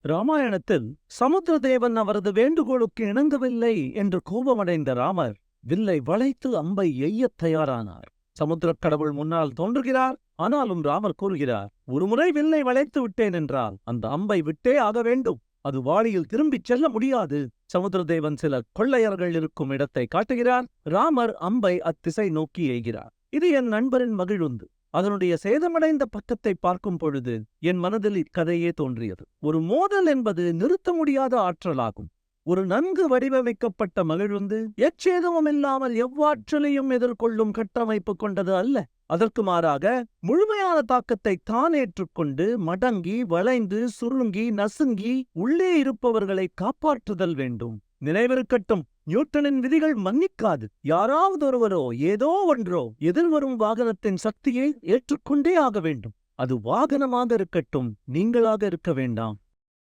ராமாயணத்தில் சமுத்திரதேவன் அவரது வேண்டுகோளுக்கு இணங்கவில்லை என்று கோபமடைந்த ராமர் வில்லை வளைத்து அம்பை எய்யத் தயாரானார். சமுத்திரக் கடவுள் முன்னால் தோன்றுகிறார். ஆனாலும் ராமர் கூறுகிறார், ஒருமுறை வில்லை வளைத்து விட்டேன் என்றால் அந்த அம்பை விட்டே ஆக வேண்டும். அது வாளியில் திரும்பிச் செல்ல முடியாது. சமுத்திரதேவன் சில கொள்ளையர்கள் இருக்கும் இடத்தை காட்டுகிறார். ராமர் அம்பை அத்திசை நோக்கி எய்கிறார். இது என் நண்பரின் மகிழுந்து. அதனுடைய சேதமடைந்த பக்கத்தை பார்க்கும் பொழுது என் மனதில் இக்கதையே தோன்றியது. ஒரு மோதல் என்பது நிறுத்த முடியாத ஆற்றலாகும். ஒரு நன்கு வடிவமைக்கப்பட்ட மகிழுந்து எச்சேதமுமில்லாமல் எவ்வாற்றலையும் எதிர்கொள்ளும் கட்டமைப்பு கொண்டது அல்ல. அதற்கு மாறாக முழுமையான தாக்கத்தை தான் ஏற்றுக்கொண்டு மடங்கி வளைந்து சுருங்கி நசுங்கி உள்ளே இருப்பவர்களை காப்பாற்றுதல் வேண்டும். நினைவிருக்கட்டும், நியூட்டனின் விதிகள் மன்னிக்காது. யாராவது ஒருவரோ ஏதோ ஒன்றோ எதிர்வரும் வாகனத்தின் சக்தியை ஏற்றுக்கொண்டே ஆக வேண்டும். அது வாகனமாக இருக்கட்டும், நீங்களாக இருக்க வேண்டாம்.